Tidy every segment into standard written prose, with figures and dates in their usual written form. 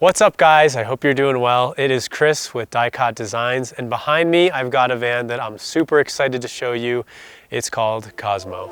What's up guys? I hope you're doing well. It is Chris with Dicot Designs, and behind me I've got a van that I'm super excited to show you. It's called Cosmo.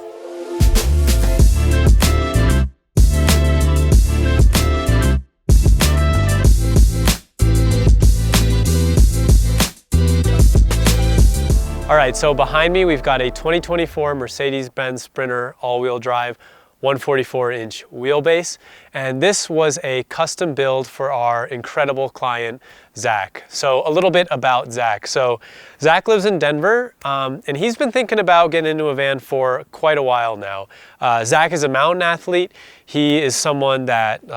All right, so behind me we've got a 2024 Mercedes-Benz Sprinter all-wheel drive 144-inch wheelbase, and this was a custom build for our incredible client Zach. So a little bit about Zach. So Zach lives in Denver, and he's been thinking about getting into a van for quite a while now. Zach is a mountain athlete. He is someone that,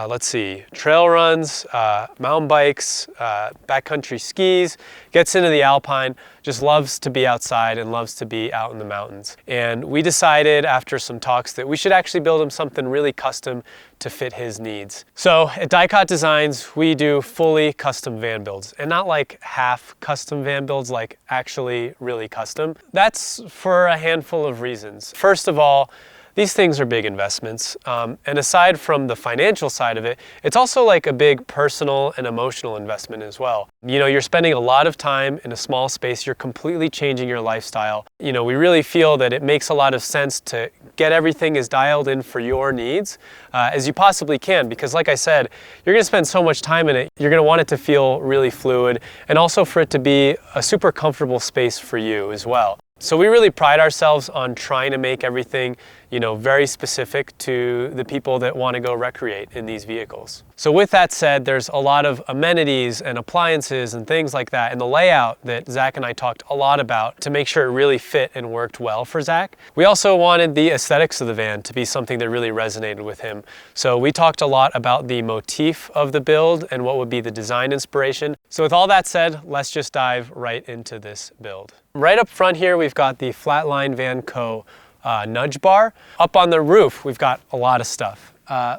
trail runs, mountain bikes, backcountry skis, gets into the alpine, just loves to be outside and loves to be out in the mountains. And we decided after some talks that we should actually build him something really custom to fit his needs. So at Dicot Designs, we do fully custom van builds, and not like half custom van builds, like actually really custom. That's for a handful of reasons. First of all, these things are big investments, and aside from the financial side of it, it's also like a big personal and emotional investment as well. You know, you're spending a lot of time in a small space, you're completely changing your lifestyle. You know, we really feel that it makes a lot of sense to get everything as dialed in for your needs as you possibly can, because like I said, you're gonna spend so much time in it, you're gonna want it to feel really fluid, and also for it to be a super comfortable space for you as well. So we really pride ourselves on trying to make everything, you know, very specific to the people that want to go recreate in these vehicles. So with that said, there's a lot of amenities and appliances and things like that in the layout that Zach and I talked a lot about to make sure it really fit and worked well for Zach. We also wanted the aesthetics of the van to be something that really resonated with him. So we talked a lot about the motif of the build and what would be the design inspiration. So with all that said, let's just dive right into this build. Right up front here, we've got the Flatline Van Co. Nudge bar. Up on the roof, we've got a lot of stuff.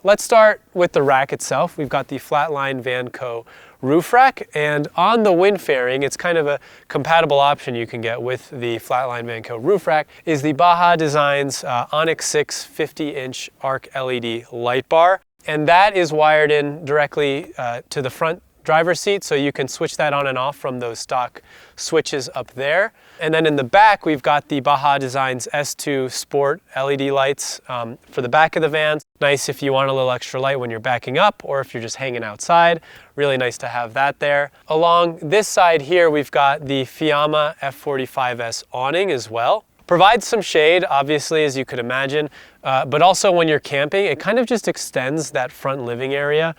Let's start with the rack itself. We've got the Flatline Van Co. roof rack, and on the wind fairing, it's kind of a compatible option you can get with the Flatline Van Co. roof rack, is the Dicot Designs Onyx 6 50-inch arc LED light bar. And that is wired in directly to the front driver's seat, so you can switch that on and off from those stock switches up there. And then in the back, we've got the Dicot Designs S2 Sport LED lights for the back of the van. Nice if you want a little extra light when you're backing up or if you're just hanging outside. Really nice to have that there. Along this side here, we've got the Fiamma F45S awning as well. Provides some shade, obviously, as you could imagine, but also when you're camping, it kind of just extends that front living area,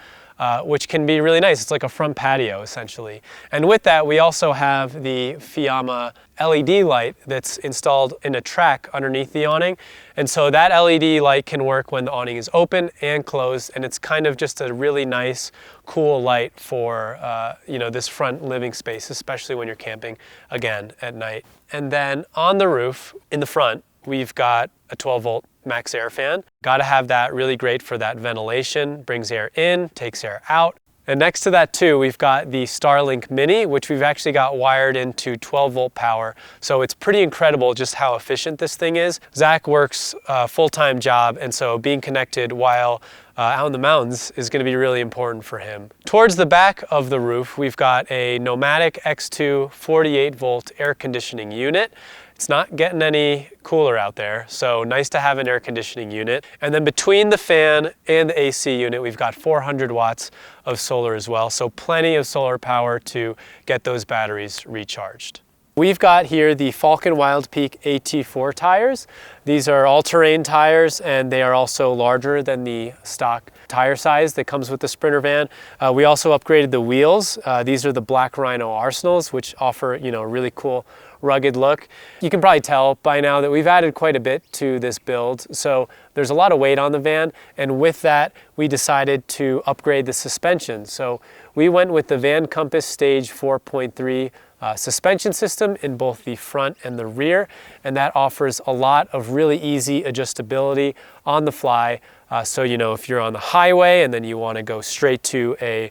which can be really nice. It's like a front patio, essentially. And with that, we also have the Fiamma LED light that's installed in a track underneath the awning. And so that LED light can work when the awning is open and closed, and it's kind of just a really nice, cool light for you know, this front living space, especially when you're camping, again, at night. And then on the roof, in the front, we've got a 12-volt max air fan. Got to have that, really great for that ventilation, brings air in, takes air out. And next to that too, we've got the Starlink Mini, which we've actually got wired into 12-volt power. So it's pretty incredible just how efficient this thing is. Zach works a full-time job, and so being connected while out in the mountains is going to be really important for him. Towards the back of the roof, we've got a Nomadic X2 48-volt air conditioning unit. It's not getting any cooler out there, so nice to have an air conditioning unit. And then between the fan and the AC unit, we've got 400 watts of solar as well, so plenty of solar power to get those batteries recharged. We've got here the Falken Wild Peak AT4 tires. These are all-terrain tires, and they are also larger than the stock tire size that comes with the Sprinter van. We also upgraded the wheels. These are the Black Rhino Arsenals, which offer, you know, a really cool rugged look. You can probably tell by now that we've added quite a bit to this build, so there's a lot of weight on the van, and with that we decided to upgrade the suspension. So we went with the Van Compass Stage 4.3 suspension system in both the front and the rear, and that offers a lot of really easy adjustability on the fly. So, you know, if you're on the highway and then you want to go straight to a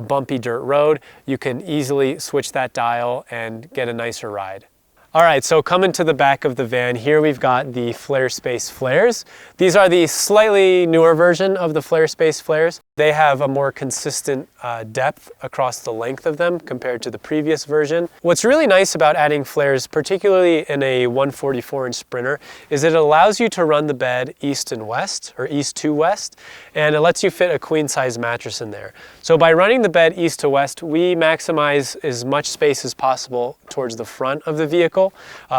bumpy dirt road, you can easily switch that dial and get a nicer ride. All right, so coming to the back of the van, here we've got the Flare Space flares. These are the slightly newer version of the Flare Space flares. They have a more consistent depth across the length of them compared to the previous version. What's really nice about adding flares, particularly in a 144-inch Sprinter, is that it allows you to run the bed east and west, or east to west, and it lets you fit a queen-size mattress in there. So by running the bed east to west, we maximize as much space as possible towards the front of the vehicle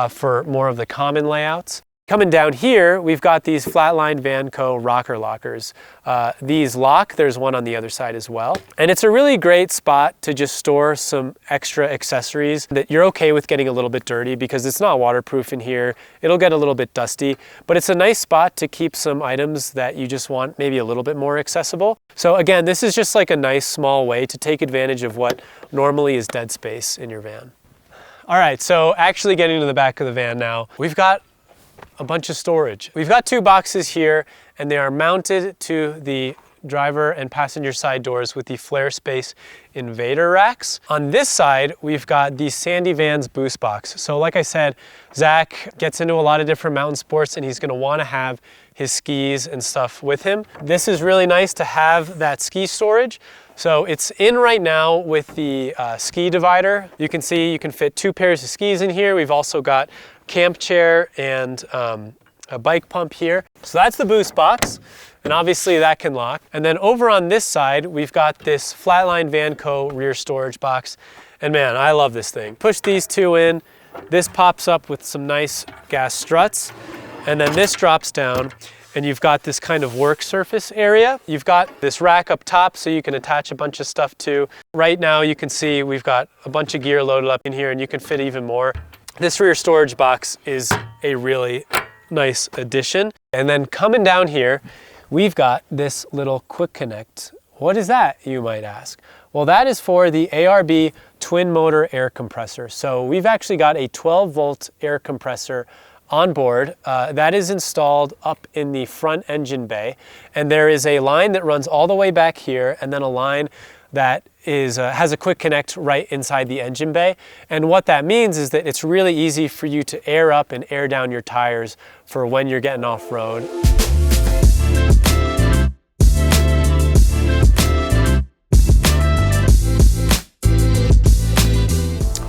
for more of the common layouts. Coming down here, we've got these Flatline Vanco rocker lockers. These lock, there's one on the other side as well. And it's a really great spot to just store some extra accessories that you're okay with getting a little bit dirty because it's not waterproof in here. It'll get a little bit dusty, but it's a nice spot to keep some items that you just want maybe a little bit more accessible. So again, this is just like a nice small way to take advantage of what normally is dead space in your van. All right, so actually getting to the back of the van now, we've got a bunch of storage. We've got two boxes here and they are mounted to the driver and passenger side doors with the Flare Space Invader racks. On this side, we've got the Sandy Vans boost box. So like I said, Zach gets into a lot of different mountain sports and he's gonna wanna have his skis and stuff with him. This is really nice to have that ski storage. So it's in right now with the ski divider. You can see you can fit 2 pairs of skis in here. We've also got camp chair and a bike pump here. So that's the boost box, and obviously that can lock. And then over on this side, we've got this Flatline Vanco rear storage box. And man, I love this thing. Push these two in, this pops up with some nice gas struts, and then this drops down, and you've got this kind of work surface area. You've got this rack up top so you can attach a bunch of stuff to. Right now you can see we've got a bunch of gear loaded up in here and you can fit even more. This rear storage box is a really nice addition. And then coming down here, we've got this little quick connect. What is that, you might ask? Well, that is for the ARB twin motor air compressor. So we've actually got a 12-volt air compressor on board that is installed up in the front engine bay. And there is a line that runs all the way back here and then a line that has a quick connect right inside the engine bay. And what that means is that it's really easy for you to air up and air down your tires for when you're getting off-road.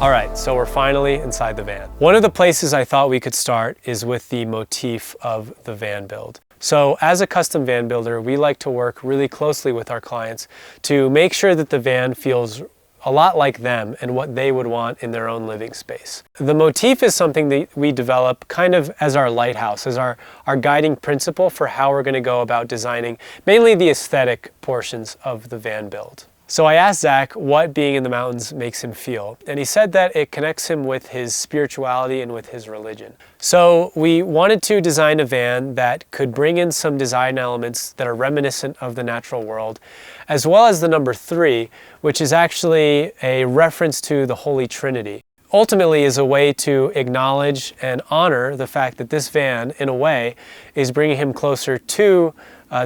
All right, so we're finally inside the van. One of the places I thought we could start is with the motif of the van build. So as a custom van builder, we like to work really closely with our clients to make sure that the van feels a lot like them and what they would want in their own living space. The motif is something that we develop kind of as our lighthouse, as our guiding principle for how we're going to go about designing mainly the aesthetic portions of the van build. So I asked Zach what being in the mountains makes him feel, and he said that it connects him with his spirituality and with his religion. So we wanted to design a van that could bring in some design elements that are reminiscent of the natural world, as well as the number 3, which is actually a reference to the Holy Trinity. Ultimately is a way to acknowledge and honor the fact that this van, in a way, is bringing him closer to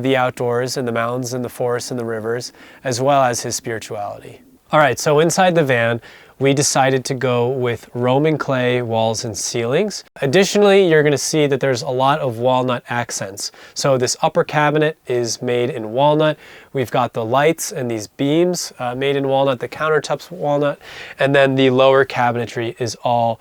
the outdoors and the mountains and the forests and the rivers, as well as his spirituality. All right, so inside the van, we decided to go with Roman clay walls and ceilings. Additionally, you're gonna see that there's a lot of walnut accents. So this upper cabinet is made in walnut. We've got the lights and these beams made in walnut, the countertops walnut, and then the lower cabinetry is all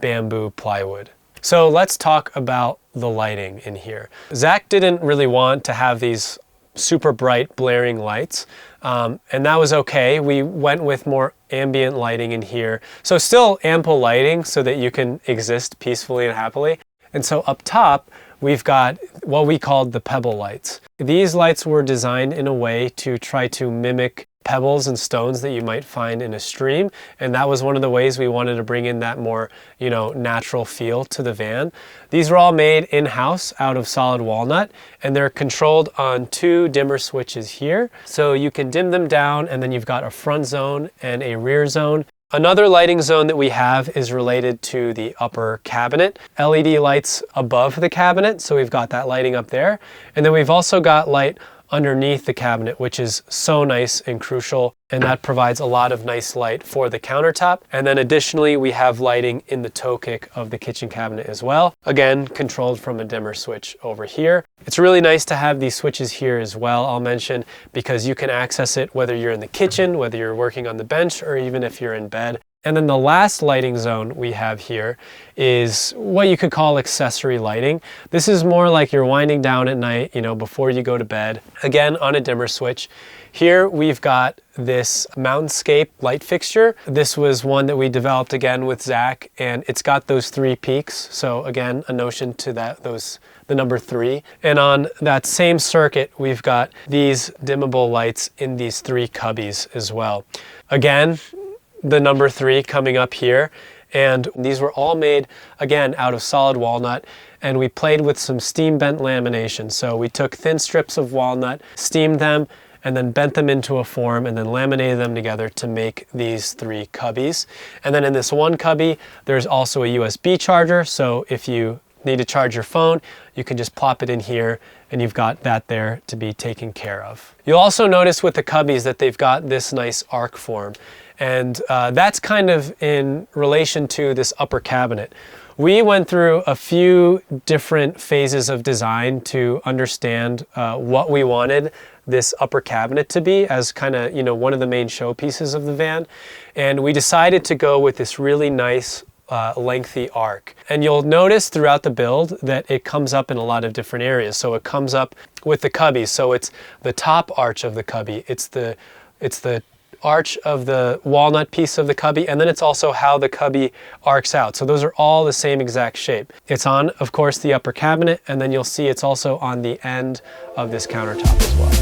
bamboo plywood. So let's talk about the lighting in here. Zach didn't really want to have these super bright blaring lights, and that was okay. We went with more ambient lighting in here. So still ample lighting so that you can exist peacefully and happily. And so up top, we've got what we called the pebble lights. These lights were designed in a way to try to mimic pebbles and stones that you might find in a stream, and that was one of the ways we wanted to bring in that more, natural feel to the van. These were all made in-house out of solid walnut, and they're controlled on 2 dimmer switches here. So you can dim them down, and then you've got a front zone and a rear zone. Another lighting zone that we have is related to the upper cabinet. LED lights above the cabinet, so we've got that lighting up there. And then we've also got light underneath the cabinet, which is so nice and crucial. And that provides a lot of nice light for the countertop. And then additionally, we have lighting in the toe kick of the kitchen cabinet as well. Again, controlled from a dimmer switch over here. It's really nice to have these switches here as well, I'll mention, because you can access it whether you're in the kitchen, whether you're working on the bench, or even if you're in bed. And then the last lighting zone we have here is what you could call accessory lighting. This is more like you're winding down at night, you know, before you go to bed. Again, on a dimmer switch. Here we've got this mountainscape light fixture. This was one that we developed again with Zach, and it's got those 3 peaks. So again, a notion to that, the number 3. And on that same circuit, we've got these dimmable lights in these 3 cubbies as well. Again, the number 3 coming up here. And these were all made, again, out of solid walnut. And we played with some steam bent lamination. So we took thin strips of walnut, steamed them, and then bent them into a form and then laminated them together to make these 3 cubbies. And then in this one cubby, there's also a USB charger. So if you need to charge your phone, you can just plop it in here and you've got that there to be taken care of. You'll also notice with the cubbies that they've got this nice arc form. And that's kind of in relation to this upper cabinet. We went through a few different phases of design to understand what we wanted this upper cabinet to be as kind of, you know, one of the main showpieces of the van. And we decided to go with this really nice lengthy arc. And you'll notice throughout the build that it comes up in a lot of different areas. So it comes up with the cubbies. So it's the top arch of the cubby. It's the arch of the walnut piece of the cubby, and then it's also how the cubby arcs out. So those are all the same exact shape. It's on, of course, the upper cabinet, and then you'll see it's also on the end of this countertop as well.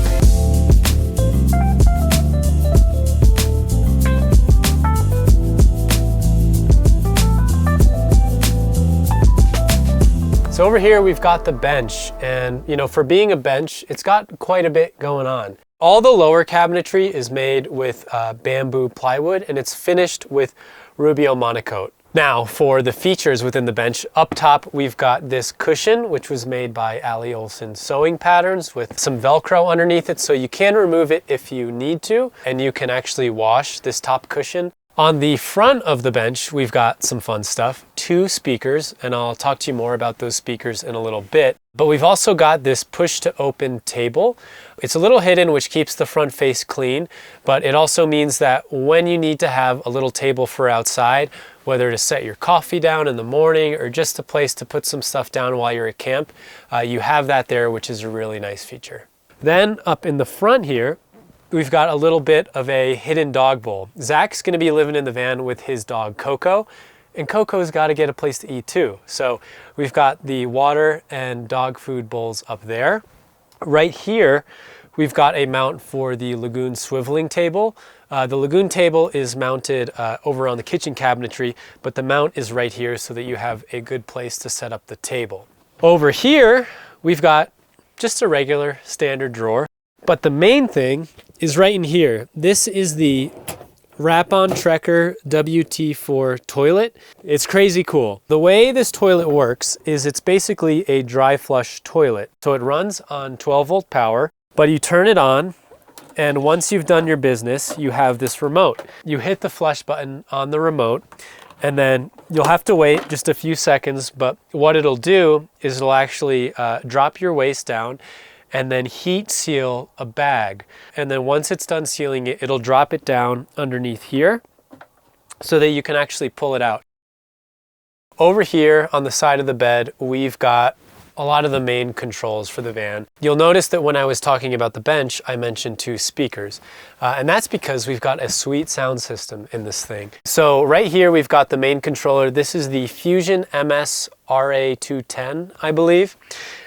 So over here we've got the bench, and you know, for being a bench, it's got quite a bit going on. All the lower cabinetry is made with bamboo plywood, and it's finished with Rubio Monocoat. Now for the features within the bench, up top we've got this cushion, which was made by Ali Olsen Sewing Patterns with some Velcro underneath it, so you can remove it if you need to, and you can actually wash this top cushion. On the front of the bench, we've got some fun stuff. 2 speakers, and I'll talk to you more about those speakers in a little bit. But we've also got this push to open table. It's a little hidden, which keeps the front face clean, but it also means that when you need to have a little table for outside, whether to set your coffee down in the morning or just a place to put some stuff down while you're at camp, you have that there, which is a really nice feature. Then up in the front here, we've got a little bit of a hidden dog bowl. Zach's gonna be living in the van with his dog Coco, and Coco's gotta get a place to eat too. So we've got the water and dog food bowls up there. Right here, we've got a mount for the Lagoon swiveling table. The Lagoon table is mounted over on the kitchen cabinetry, but the mount is right here so that you have a good place to set up the table. Over here, we've got just a regular standard drawer. But the main thing is right in here. This is the Wrappon Trekker WT4 toilet. It's crazy cool. The way this toilet works is it's basically a dry flush toilet. So it runs on 12-volt power, but you turn it on, and once you've done your business, you have this remote. You hit the flush button on the remote, and then you'll have to wait just a few seconds, but what it'll do is it'll actually drop your waste down and then heat seal a bag. And then once it's done sealing it, it'll drop it down underneath here so that you can actually pull it out. Over here on the side of the bed, we've got a lot of the main controls for the van. You'll notice that when I was talking about the bench, I mentioned 2 speakers. And that's because we've got a sweet sound system in this thing. So right here, we've got the main controller. This is the Fusion MS RA210, I believe.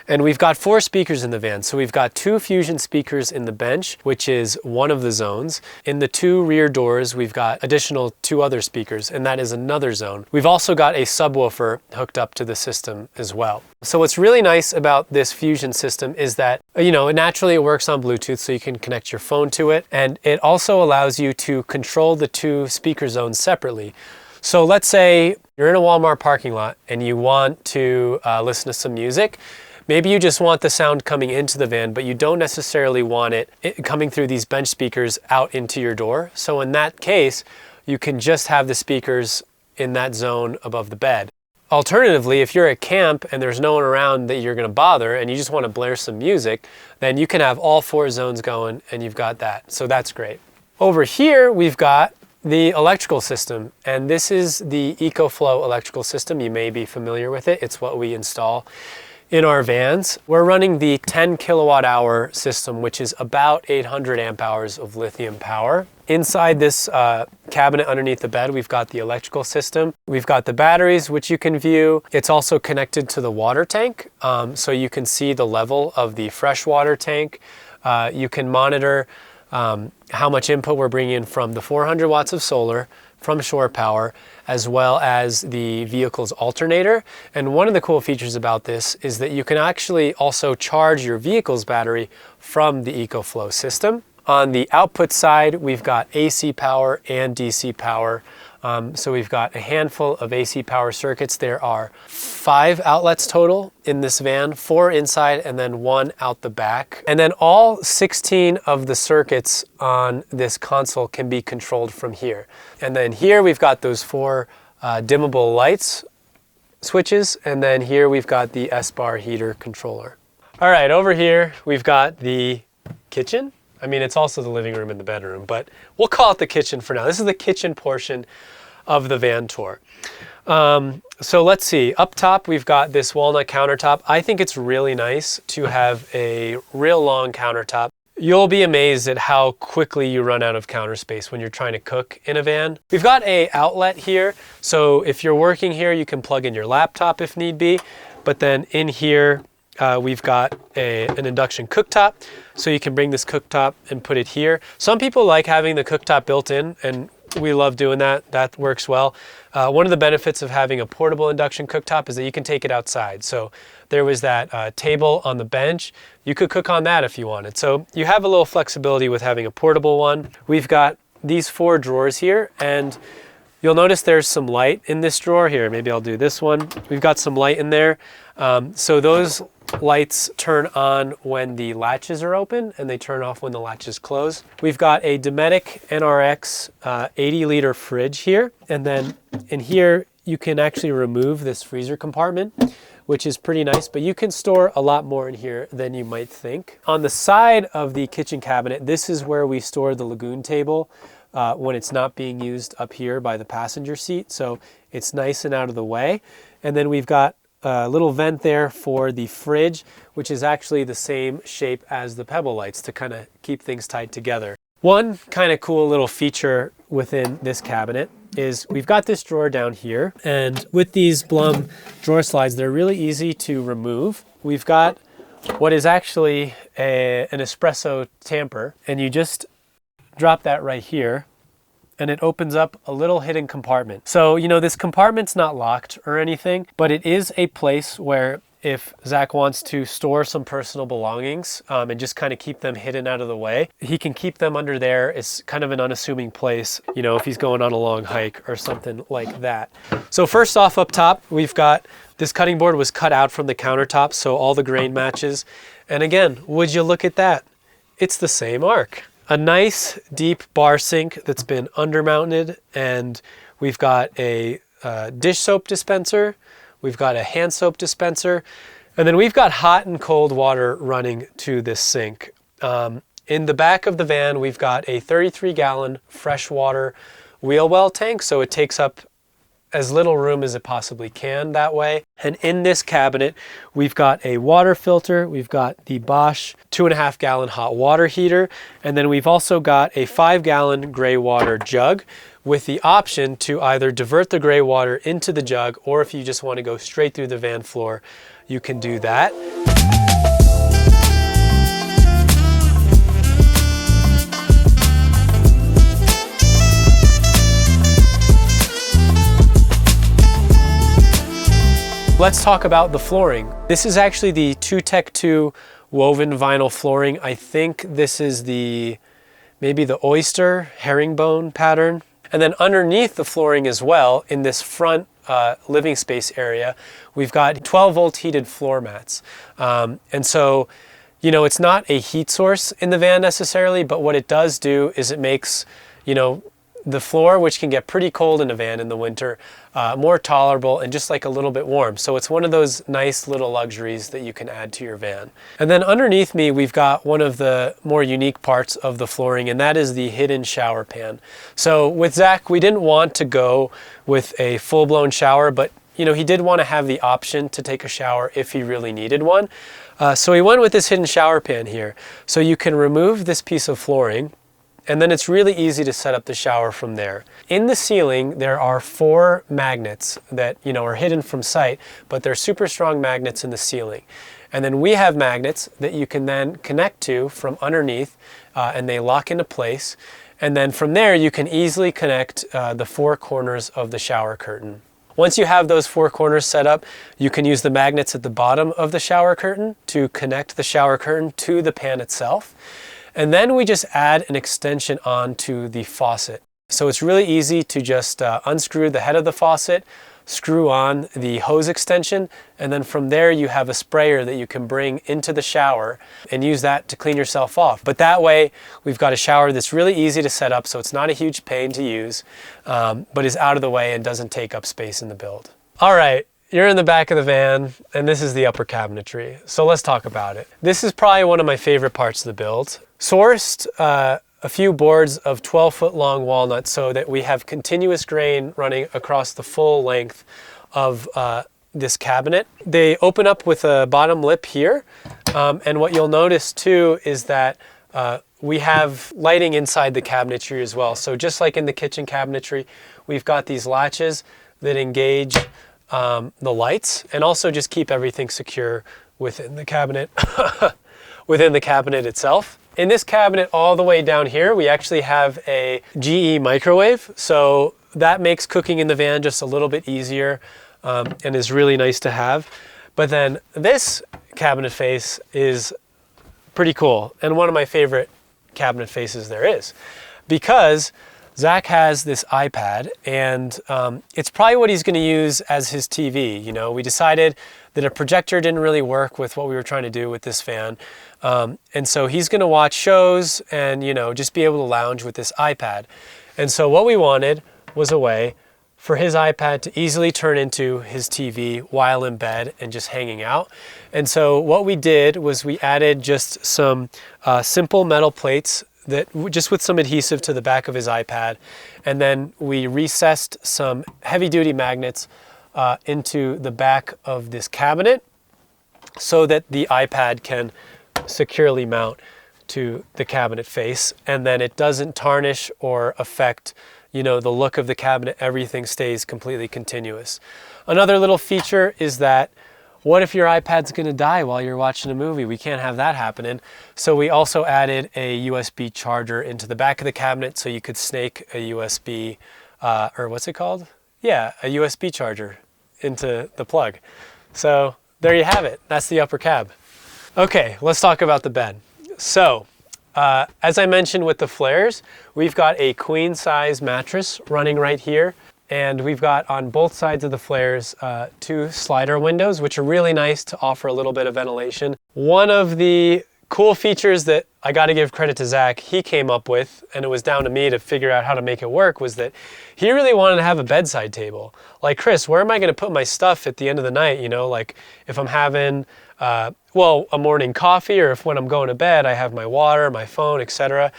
And we've got 4 speakers in the van. So we've got 2 Fusion speakers in the bench, which is one of the zones. In the 2 rear doors, we've got additional 2 other speakers, and that is another zone. We've also got a subwoofer hooked up to the system as well. So what's really nice about this Fusion system is that, you know, naturally it works on Bluetooth, so you can connect your phone to it. And it also allows you to control the 2 speaker zones separately. So let's say you're in a Walmart parking lot and you want to listen to some music. Maybe you just want the sound coming into the van, but you don't necessarily want it coming through these bench speakers out into your door. So in that case, you can just have the speakers in that zone above the bed. Alternatively, if you're at camp and there's no one around that you're gonna bother and you just wanna blare some music, then you can have all 4 zones going and you've got that. So that's great. Over here, we've got the electrical system, and this is the EcoFlow electrical system. You may be familiar with it. It's what we install in our vans. We're running the 10 kilowatt hour system, which is about 800 amp hours of lithium power. Inside this cabinet underneath the bed, we've got the electrical system. We've got the batteries, which you can view. It's also connected to the water tank, so you can see the level of the fresh water tank. You can monitor how much input we're bringing in from the 400 watts of solar from shore power, as well as the vehicle's alternator. And one of the cool features about this is that you can actually also charge your vehicle's battery from the EcoFlow system. On the output side, we've got AC power and DC power. So we've got a handful of AC power circuits. There are 5 outlets total in this van, 4 inside and then 1 out the back. And then all 16 of the circuits on this console can be controlled from here. And then here we've got those 4 dimmable lights switches. And then here we've got the S-bar heater controller. All right, over here we've got the kitchen. I mean, it's also the living room and the bedroom, but we'll call it the kitchen for now. This is the kitchen portion of the van tour. So let's see, up top, we've got this walnut countertop. I think it's really nice to have a real long countertop. You'll be amazed at how quickly you run out of counter space when you're trying to cook in a van. We've got an outlet here. So if you're working here, you can plug in your laptop if need be, but then in here, we've got an induction cooktop, so you can bring this cooktop and put it here. Some people like having the cooktop built in, and we love doing that. That works well. One of the benefits of having a portable induction cooktop is that you can take it outside. So there was that table on the bench. You could cook on that if you wanted. So you have a little flexibility with having a portable one. We've got these 4 drawers here, and you'll notice there's some light in this drawer here. Maybe I'll do this one. We've got some light in there. So those lights turn on when the latches are open and they turn off when the latches close. We've got a Nomadic NRX 80-liter fridge here. And then in here, you can actually remove this freezer compartment, which is pretty nice, but you can store a lot more in here than you might think. On the side of the kitchen cabinet, this is where we store the lagoon table when it's not being used up here by the passenger seat. So it's nice and out of the way. And then we've got a little vent there for the fridge, which is actually the same shape as the pebble lights to kind of keep things tied together. One kind of cool little feature within this cabinet is we've got this drawer down here, and with these Blum drawer slides, they're really easy to remove. We've got what is actually an espresso tamper, and you just drop that right here, and it opens up a little hidden compartment. So, you know, this compartment's not locked or anything, but it is a place where if Zach wants to store some personal belongings and just kind of keep them hidden out of the way, he can keep them under there. It's kind of an unassuming place, you know, if he's going on a long hike or something like that. So first off, up top, we've got this cutting board was cut out from the countertop, so all the grain matches. And again, would you look at that? It's the same arc. A nice deep bar sink that's been undermounted, and we've got a dish soap dispenser, we've got a hand soap dispenser, and then we've got hot and cold water running to this sink. In the back of the van, we've got a 33-gallon freshwater wheel well tank, so it takes up as little room as it possibly can that way. And in this cabinet, we've got a water filter, we've got the Bosch 2.5-gallon hot water heater, and then we've also got a 5-gallon gray water jug with the option to either divert the gray water into the jug, or if you just want to go straight through the van floor, you can do that. Let's talk about the flooring. This is actually the 2Tech 2 woven vinyl flooring. I think this is maybe the oyster herringbone pattern. And then underneath the flooring as well, in this front living space area, we've got 12 volt heated floor mats. And so, you know, it's not a heat source in the van necessarily, but what it does do is it makes, you know, the floor, which can get pretty cold in a van in the winter, more tolerable and just like a little bit warm. So it's one of those nice little luxuries that you can add to your van. And then underneath me, we've got one of the more unique parts of the flooring, and that is the hidden shower pan. So with Zach, we didn't want to go with a full-blown shower, but you know, he did want to have the option to take a shower if he really needed one. So he went with this hidden shower pan here. So you can remove this piece of flooring, and then it's really easy to set up the shower from there. In the ceiling, there are 4 magnets that, you know, are hidden from sight, but they're super strong magnets in the ceiling. And then we have magnets that you can then connect to from underneath, and they lock into place. And then from there, you can easily connect the 4 corners of the shower curtain. Once you have those 4 corners set up, you can use the magnets at the bottom of the shower curtain to connect the shower curtain to the pan itself. And then we just add an extension onto the faucet. So it's really easy to just unscrew the head of the faucet, screw on the hose extension, and then from there you have a sprayer that you can bring into the shower and use that to clean yourself off. But that way we've got a shower that's really easy to set up, so it's not a huge pain to use, but is out of the way and doesn't take up space in the build. All right. You're in the back of the van, and this is the upper cabinetry. So let's talk about it. This is probably one of my favorite parts of the build. Sourced a few boards of 12-foot long walnut so that we have continuous grain running across the full length of this cabinet. They open up with a bottom lip here, and what you'll notice too is that we have lighting inside the cabinetry as well. So just like in the kitchen cabinetry, we've got these latches that engage the lights and also just keep everything secure within the cabinet, within the cabinet itself. In this cabinet all the way down here, we actually have a GE microwave. So that makes cooking in the van just a little bit easier and is really nice to have. But then this cabinet face is pretty cool and one of my favorite cabinet faces there is, because Zach has this iPad, and it's probably what he's going to use as his TV. You know, we decided that a projector didn't really work with what we were trying to do with this fan. And so he's going to watch shows and, you know, just be able to lounge with this iPad. And so what we wanted was a way for his iPad to easily turn into his TV while in bed and just hanging out. And so what we did was we added just some simple metal plates that just with some adhesive to the back of his iPad, and then we recessed some heavy-duty magnets into the back of this cabinet so that the iPad can securely mount to the cabinet face, and then it doesn't tarnish or affect, you know, the look of the cabinet. Everything stays completely continuous. Another little feature is that what if your iPad's gonna die while you're watching a movie? We can't have that happening. So we also added a USB charger into the back of the cabinet so you could snake a USB, or what's it called? Yeah, a USB charger into the plug. So there you have it. That's the upper cab. Okay, let's talk about the bed. So, as I mentioned with the flares, we've got a queen size mattress running right here. And we've got on both sides of the flares 2 slider windows, which are really nice to offer a little bit of ventilation. One of the cool features that I got to give credit to Zach, he came up with, and it was down to me to figure out how to make it work, was that he really wanted to have a bedside table. Like, Chris, where am I going to put my stuff at the end of the night? You know, like if I'm having, well, a morning coffee, or if when I'm going to bed, I have my water, my phone, etc.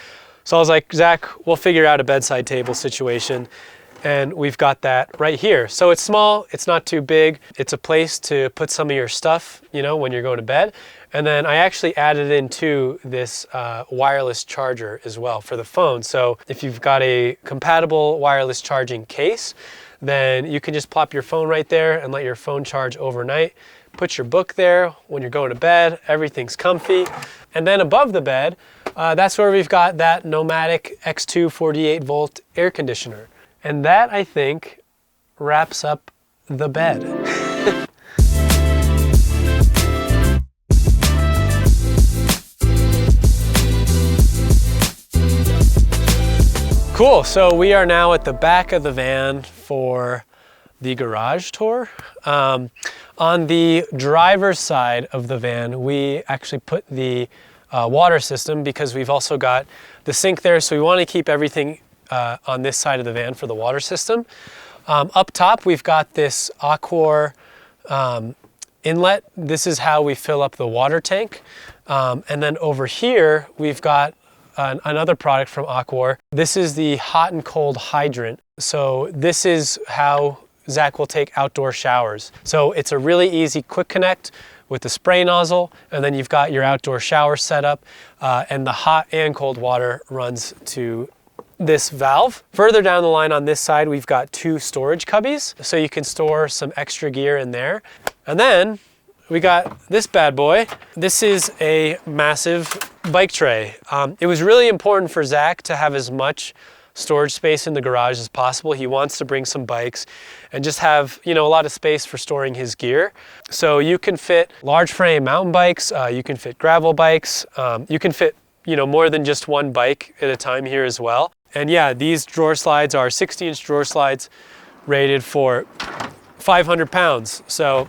So I was like, Zach, we'll figure out a bedside table situation. And we've got that right here. So it's small, it's not too big. It's a place to put some of your stuff, you know, when you're going to bed. And then I actually added into this wireless charger as well for the phone. So if you've got a compatible wireless charging case, then you can just plop your phone right there and let your phone charge overnight. Put your book there when you're going to bed, everything's comfy. And then above the bed, that's where we've got that Nomadic X2 48 volt air conditioner. And that, I think, wraps up the bed. Cool, so we are now at the back of the van for the garage tour. On the driver's side of the van, we actually put the water system because we've also got the sink there, so we want to keep everything on this side of the van for the water system. Up top, we've got this Aquor inlet. This is how we fill up the water tank. And then over here, we've got another product from Aquor. This is the hot and cold hydrant. So this is how Zach will take outdoor showers. So it's a really easy quick connect with the spray nozzle, and then you've got your outdoor shower setup, and the hot and cold water runs to this valve. Further down the line on this side, we've got 2 storage cubbies, so you can store some extra gear in there. And then we got this bad boy. This is a massive bike tray. It was really important for Zach to have as much storage space in the garage as possible. He wants to bring some bikes and just have, a lot of space for storing his gear. So you can fit large frame mountain bikes, you can fit gravel bikes, you can fit, more than just one bike at a time here as well. And yeah, these drawer slides are 60-inch drawer slides rated for 500 pounds. So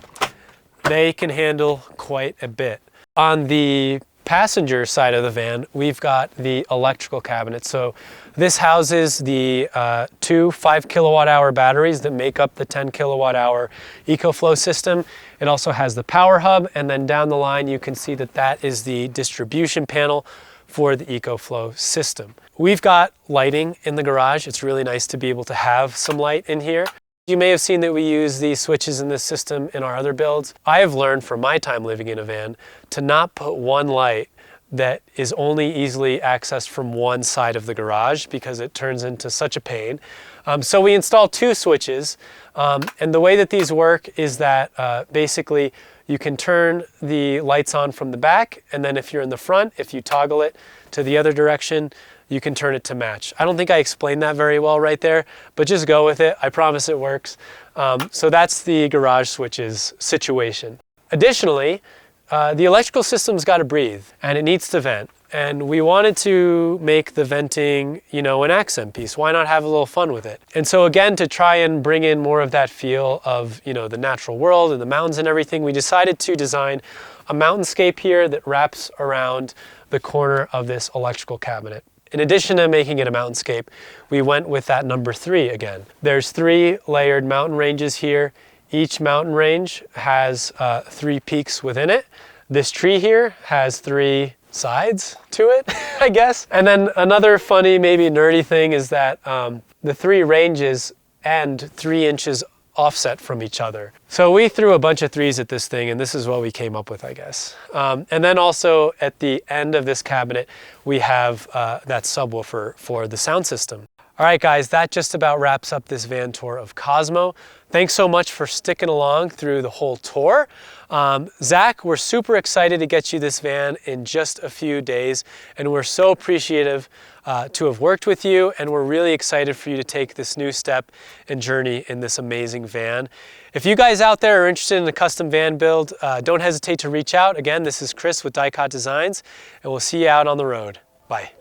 they can handle quite a bit. On the passenger side of the van, we've got the electrical cabinet. So this houses the 2 5-kilowatt-hour batteries that make up the 10-kilowatt-hour EcoFlow system. It also has the power hub, and then down the line you can see that that is the distribution panel for the EcoFlow system. We've got lighting in the garage. It's really nice to be able to have some light in here. You may have seen that we use these switches in this system in our other builds. I have learned from my time living in a van to not put one light that is only easily accessed from one side of the garage because it turns into such a pain. So we installed 2 switches, and the way that these work is that basically you can turn the lights on from the back, and then if you're in the front, if you toggle it to the other direction, you can turn it to match. I don't think I explained that very well right there, but just go with it. I promise it works. So that's the garage switches situation. Additionally, the electrical system's got to breathe and it needs to vent. And we wanted to make the venting, an accent piece. Why not have a little fun with it? And so again, to try and bring in more of that feel of, the natural world and the mountains and everything, we decided to design a mountainscape here that wraps around the corner of this electrical cabinet. In addition to making it a mountainscape, we went with that number 3 again. There's 3 layered mountain ranges here. Each mountain range has 3 peaks within it. This tree here has 3 sides to it, I guess. And then another funny, maybe nerdy thing is that the 3 ranges end 3 inches offset from each other. So we threw a bunch of 3s at this thing, and this is what we came up with, I guess. And then also at the end of this cabinet, we have that subwoofer for the sound system. All right, guys, that just about wraps up this van tour of Cosmo. Thanks so much for sticking along through the whole tour. Zach, we're super excited to get you this van in just a few days, and we're so appreciative to have worked with you, and we're really excited for you to take this new step and journey in this amazing van. If you guys out there are interested in a custom van build, don't hesitate to reach out. Again, this is Chris with Dicot Designs, and we'll see you out on the road. Bye.